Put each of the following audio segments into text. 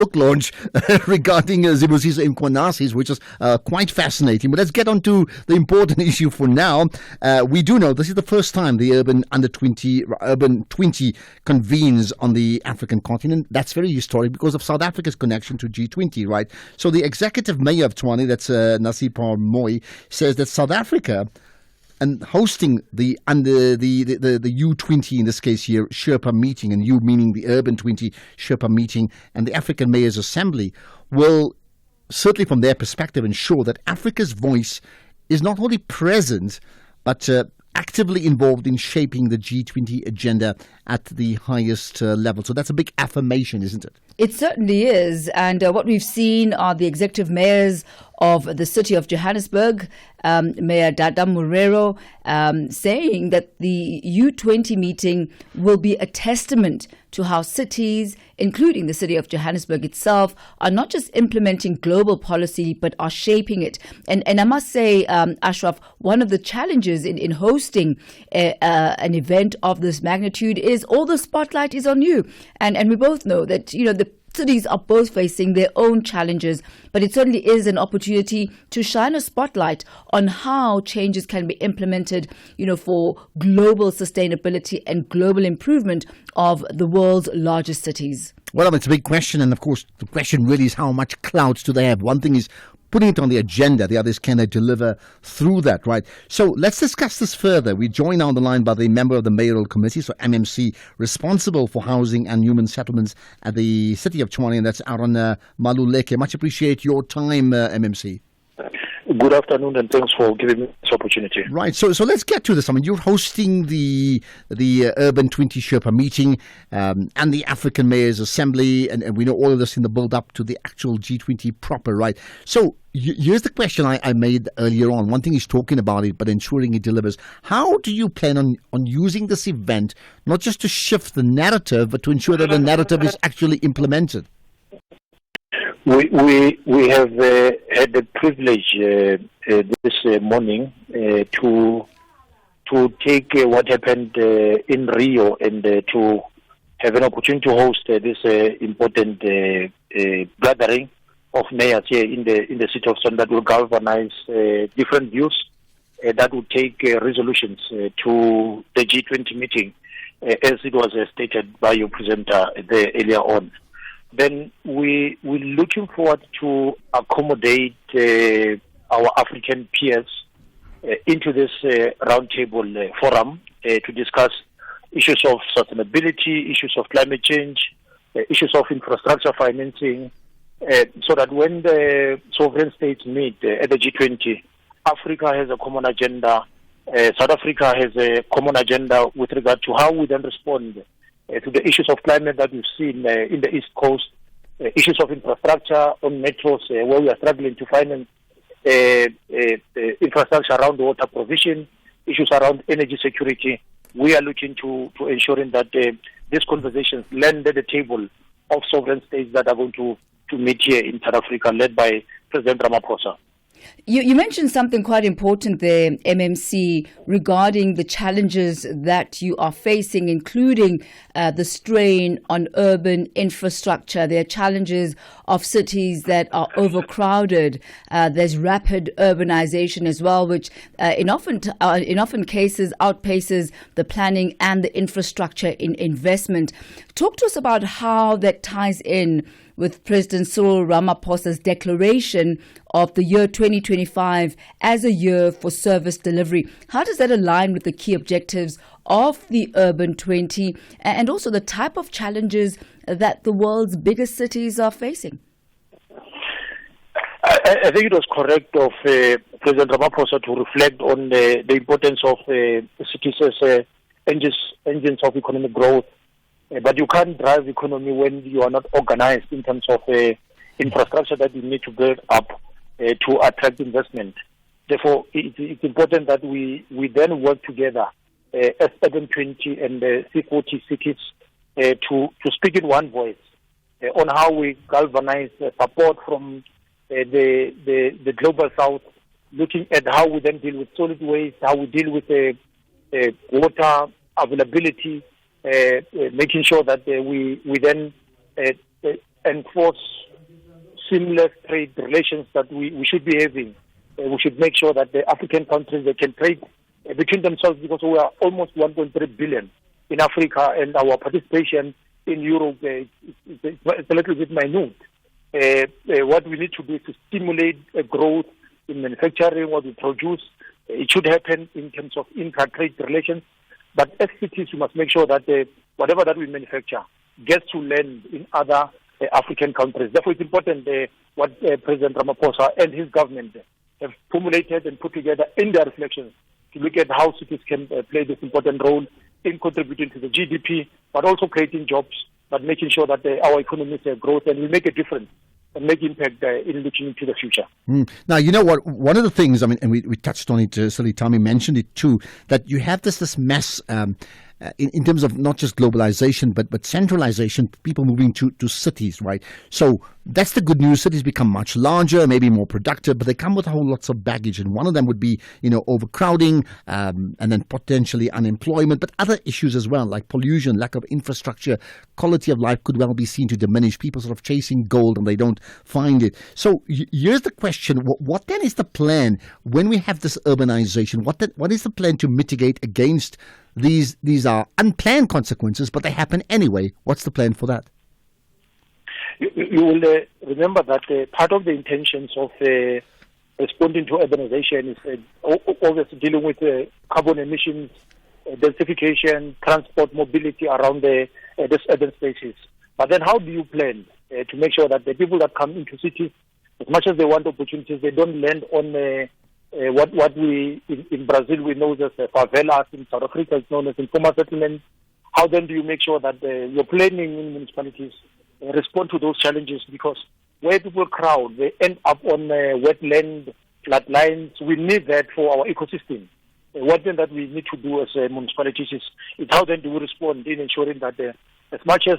book launch regarding Zibusiso Mkwanasis, which is quite fascinating. But let's get on to the important issue for now. We do know this is the first time the Urban 20 convenes on the African continent. That's very historic because of South Africa's connection to G20, right? So the executive mayor of Tshwane, that's Nasipa Moy, says that South Africa and hosting the U20, in this case here, Sherpa meeting, and U meaning the Urban 20 Sherpa meeting and the African Mayors Assembly, will certainly from their perspective ensure that Africa's voice is not only present but actively involved in shaping the G20 agenda at the highest level. So that's a big affirmation, isn't it? It certainly is. And what we've seen are the executive mayors of the city of Johannesburg, Mayor Dada Morero, saying that the U20 meeting will be a testament to how cities, including the city of Johannesburg itself, are not just implementing global policy, but are shaping it. And I must say, Ashraf, one of the challenges in hosting an event of this magnitude is all the spotlight is on you. And we both know that, the cities are both facing their own challenges, but it certainly is an opportunity to shine a spotlight on how changes can be implemented, for global sustainability and global improvement of the world's largest cities. Well, it's a big question, and of course, the question really is how much clout do they have? One thing is putting it on the agenda. The other is, can they deliver through that, right? So let's discuss this further. We're joined on the line by the member of the Mayoral Committee, so MMC, responsible for housing and human settlements at the city of Tshwane, and that's out on Maluleka. Much appreciate your time, MMC. Good afternoon, and thanks for giving me this opportunity. Right, so let's get to this. I mean, you're hosting the Urban 20 Sherpa meeting and the African Mayors Assembly, and we know all of this in the build-up to the actual G20 proper, right? So here's the question I made earlier on. One thing is talking about it, but ensuring it delivers. How do you plan on using this event, not just to shift the narrative, but to ensure that the narrative is actually implemented? We have had the privilege this morning to take what happened in Rio and to have an opportunity to host this important gathering of mayors here in the city of Tshwane that will galvanize different views that will take resolutions to the G20 meeting, as it was stated by your presenter there earlier on. Then we're looking forward to accommodate our African peers into this roundtable forum to discuss issues of sustainability, issues of climate change, issues of infrastructure financing, so that when the sovereign states meet at the G20, Africa has a common agenda, South Africa has a common agenda with regard to how we then respond to the issues of climate that we've seen in the East Coast, issues of infrastructure on metros where we are struggling to finance infrastructure around water provision, issues around energy security. We are looking to ensuring that these conversations land at the table of sovereign states that are going to meet here in South Africa, led by President Ramaphosa. You mentioned something quite important there, MMC, regarding the challenges that you are facing, including the strain on urban infrastructure. There are challenges of cities that are overcrowded. There's rapid urbanization as well, which in often cases outpaces the planning and the infrastructure investment. Talk to us about how that ties in with President Cyril Ramaphosa's declaration of the year 2025 as a year for service delivery. How does that align with the key objectives of the Urban 20 and also the type of challenges that the world's biggest cities are facing? I think it was correct of President Ramaphosa to reflect on the importance of cities as engines of economic growth. But you can't drive economy when you are not organized in terms of infrastructure that you need to build up to attract investment. Therefore, it's important that we then work together as Urban 20 and C40 cities to speak in one voice on how we galvanize support from the global south, looking at how we then deal with solid waste, how we deal with water availability, making sure that we then enforce seamless trade relations that we should be having. We should make sure that the African countries, they can trade between themselves, because we are almost 1.3 billion in Africa, and our participation in Europe it's a little bit minute. What we need to do is to stimulate growth in manufacturing, what we produce. It should happen in terms of intra-trade relations. But as cities, we must make sure that whatever that we manufacture gets to land in other African countries. Therefore, it's important what President Ramaphosa and his government have formulated and put together in their reflections to look at how cities can play this important role in contributing to the GDP, but also creating jobs, but making sure that our economies grow and we make a difference and make impact in looking into the future. Now, you know what? One of the things, I mean, and we touched on it, Thami mentioned it too, that you have this mass in terms of not just globalization, but centralization, people moving to cities, right? So that's the good news. Cities become much larger, maybe more productive, but they come with a whole lots of baggage. And one of them would be, overcrowding and then potentially unemployment, but other issues as well, like pollution, lack of infrastructure, quality of life could well be seen to diminish. People sort of chasing gold and they don't find it. So here's the question. What then is the plan when we have this urbanization? What is the plan to mitigate against these are unplanned consequences, but they happen anyway? What's the plan for that? You will remember that part of the intentions of responding to urbanization is obviously dealing with carbon emissions, densification, transport, mobility around these urban spaces. But then how do you plan to make sure that the people that come into cities, as much as they want opportunities, they don't land on what we in Brazil we know as favelas, in South Africa it's known as informal settlements. How then do you make sure that your planning in municipalities respond to those challenges? Because where people crowd, they end up on wetland, floodlines. We need that for our ecosystem. What then that we need to do as municipalities is how then do we respond in ensuring that as much as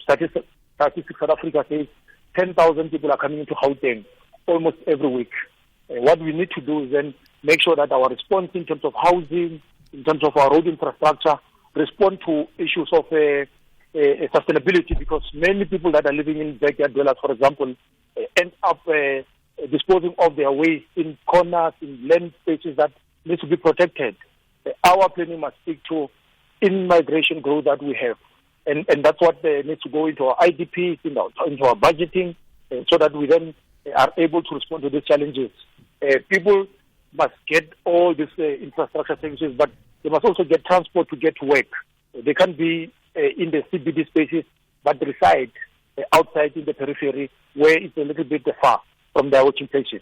Statistics South Africa says 10,000 people are coming into Gauteng almost every week. What we need to do is then make sure that our response in terms of housing, in terms of our road infrastructure, respond to issues of sustainability, because many people that are living in backyard dwellers, for example, end up disposing of their waste in corners, in land spaces that need to be protected. Our planning must speak to in-migration growth that we have. And that's what needs to go into our IDP, into our budgeting, so that we then are able to respond to these challenges. People must get all these infrastructure services, but they must also get transport to get to work. They can't be in the CBD spaces, but reside outside in the periphery where it's a little bit far from their working places.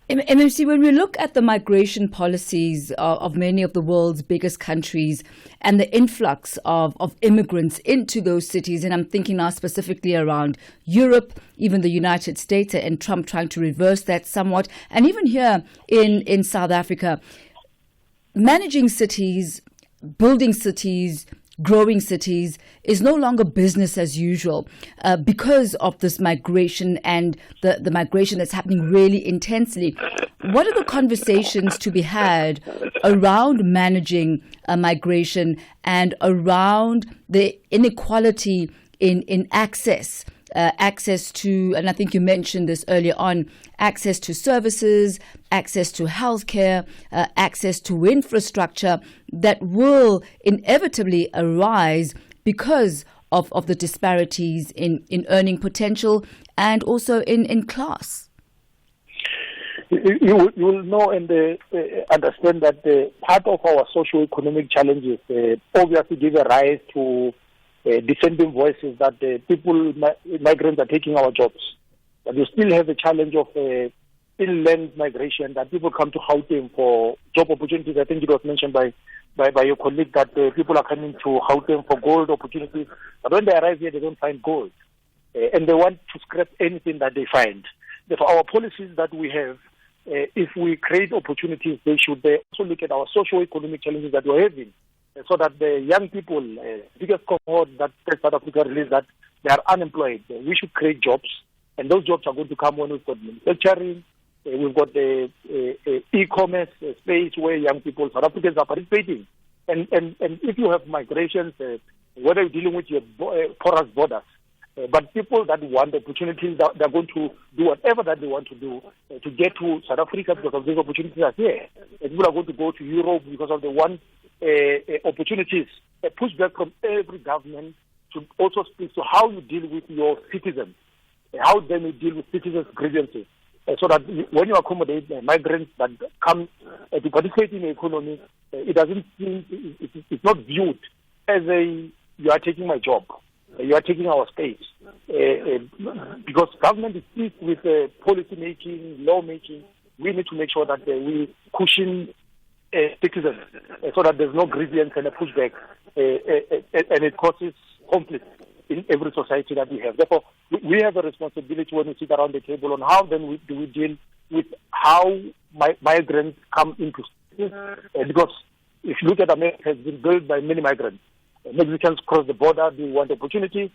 MMC, when we look at the migration policies of many of the world's biggest countries and the influx of immigrants into those cities, and I'm thinking now specifically around Europe, even the United States, and Trump trying to reverse that somewhat, and even here in South Africa, managing cities, building cities, growing cities is no longer business as usual because of this migration and the migration that's happening really intensely. What are the conversations to be had around managing migration and around the inequality in access to, and I think you mentioned this earlier on, access to services, access to healthcare, access to infrastructure that will inevitably arise because of the disparities in earning potential and also in class? You will know and understand that part of our socio-economic challenges obviously give a rise to dissenting voices that migrants are taking our jobs. But you still have the challenge of inland migration, that people come to Gauteng for job opportunities. I think it was mentioned by your colleague that people are coming to Gauteng for gold opportunities. But when they arrive here, they don't find gold. And they want to scrap anything that they find. Therefore, our policies that we have, if we create opportunities, they should also look at our socio-economic challenges that we're having, so that the young people, biggest cohort that South Africa released, that they are unemployed. We should create jobs, and those jobs are going to come when we've got manufacturing, we've got the e-commerce space where young people, South Africans, are participating. And if you have migrations, whether you're dealing with your porous borders, But people that want opportunities, they're going to do whatever that they want to do to get to South Africa because of these opportunities are here. People are going to go to Europe because of the one opportunities. A pushback from every government to also speak to how you deal with your citizens, how then you deal with citizens' grievances, so that when you accommodate migrants that come to participate in the economy, it doesn't seem, it's not viewed as you are taking my job, you are taking our space, because government is pleased with policy making, law making. We need to make sure that we cushion citizens so that there's no grievance and a pushback, and it causes conflict in every society that we have. Therefore, we have a responsibility when we sit around the table on how then do we deal with how migrants come into cities, because if you look at America, it's been built by many migrants. Mexicans cross the border, they want opportunities,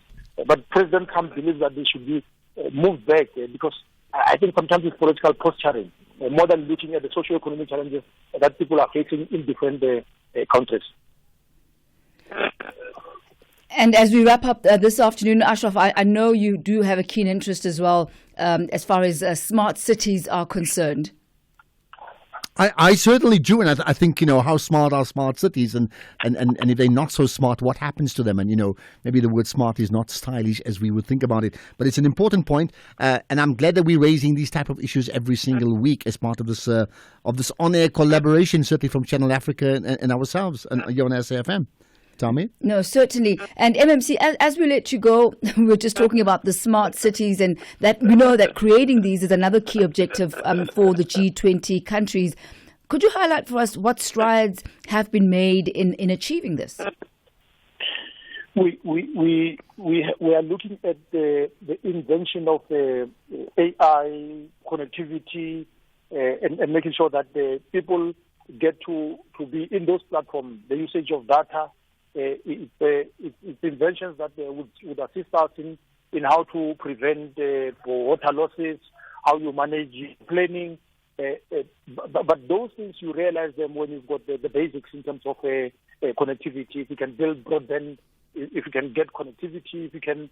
but President Trump believes that they should be moved back because I think sometimes it's political posturing more than looking at the socio-economic challenges that people are facing in different countries. And as we wrap up this afternoon, Ashraf, I know you do have a keen interest as well as far as smart cities are concerned. I certainly do, and I think, how smart are smart cities, and if they're not so smart, what happens to them? And, maybe the word smart is not stylish as we would think about it, but it's an important point, and I'm glad that we're raising these type of issues every single week as part of this on-air collaboration, certainly from Channel Africa and ourselves, and on SAFM. Thami? No, certainly. And MMC, as we let you go, we were just talking about the smart cities, and that we know that creating these is another key objective for the G20 countries. Could you highlight for us what strides have been made in achieving this? We are looking at the invention of AI connectivity and making sure that the people get to be in those platforms, the usage of data. It's inventions that would assist us in how to prevent water losses, how you manage planning. But those things, you realize them when you've got the basics in terms of connectivity. If you can build broadband, if you can get connectivity, if you can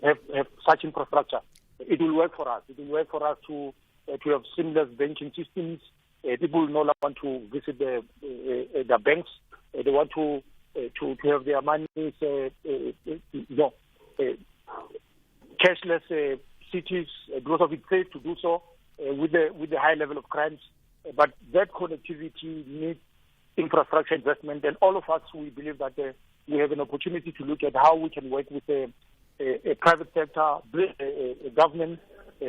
have such infrastructure, it will work for us. It will work for us to have seamless banking systems. People no longer want to visit the banks. They want to have their money, cashless cities, because of it's safe to do so with the high level of crimes. But that connectivity needs infrastructure investment, and all of us, we believe that we have an opportunity to look at how we can work with a private sector, a government,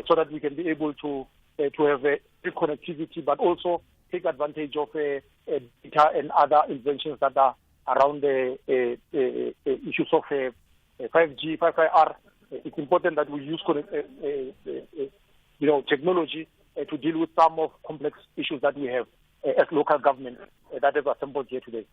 so that we can be able to have a connectivity, but also take advantage of data and other inventions that are around the issues of 5G, 5IR. It's important that we use technology to deal with some of complex issues that we have as local government that have assembled here today.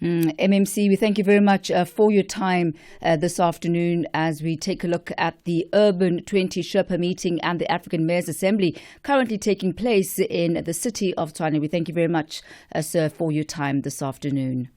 MMC, we thank you very much for your time this afternoon as we take a look at the Urban 20 Sherpa meeting and the African Mayors Assembly currently taking place in the city of Tshwane. We thank you very much, sir, for your time this afternoon.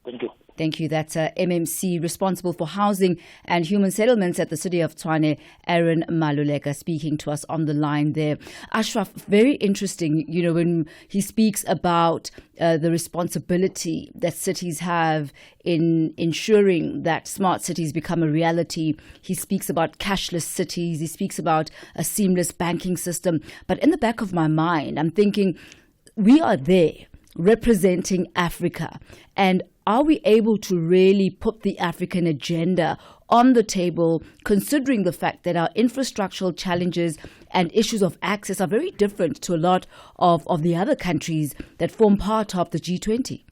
Thank you. Thank you. That's MMC responsible for housing and human settlements at the city of Tshwane, Aaron Maluleka, speaking to us on the line there. Ashraf, very interesting, when he speaks about the responsibility that cities have in ensuring that smart cities become a reality. He speaks about cashless cities. He speaks about a seamless banking system. But in the back of my mind, I'm thinking, we are there representing Africa, and are we able to really put the African agenda on the table, considering the fact that our infrastructural challenges and issues of access are very different to a lot of the other countries that form part of the G20?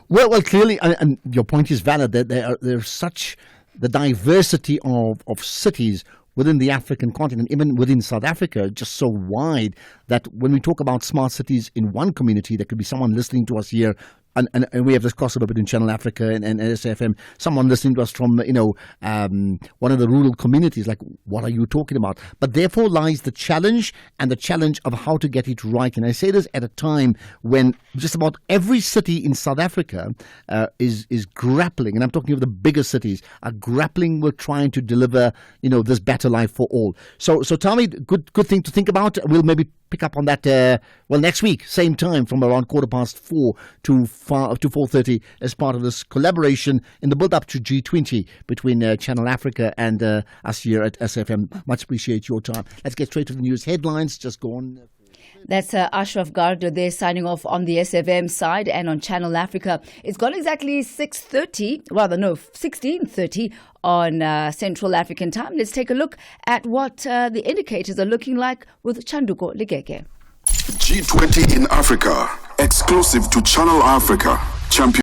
Well, clearly, and your point is valid, that there's such the diversity of cities within the African continent, even within South Africa, just so wide that when we talk about smart cities in one community, there could be someone listening to us here and we have this crossover between Channel Africa and SFM. Someone listening to us from one of the rural communities, like, what are you talking about? But therefore lies the challenge of how to get it right. And I say this at a time when just about every city in South Africa is grappling, and I'm talking of the bigger cities, are grappling with trying to deliver this better life for all. So Thami, good thing to think about. We'll maybe pick up on that next week, same time, from around 4:15 to 4:30, as part of this collaboration in the build up to G20 between Channel Africa and us here at SFM. Much appreciate your time. Let's get straight to the news headlines. Just go on. That's Ashraf Garda there signing off on the SFM side, and on Channel Africa. It's gone exactly 16:30 on Central African time. Let's take a look at what the indicators are looking like with Chanduko Ligeke. G20 in Africa, exclusive to Channel Africa. Champion.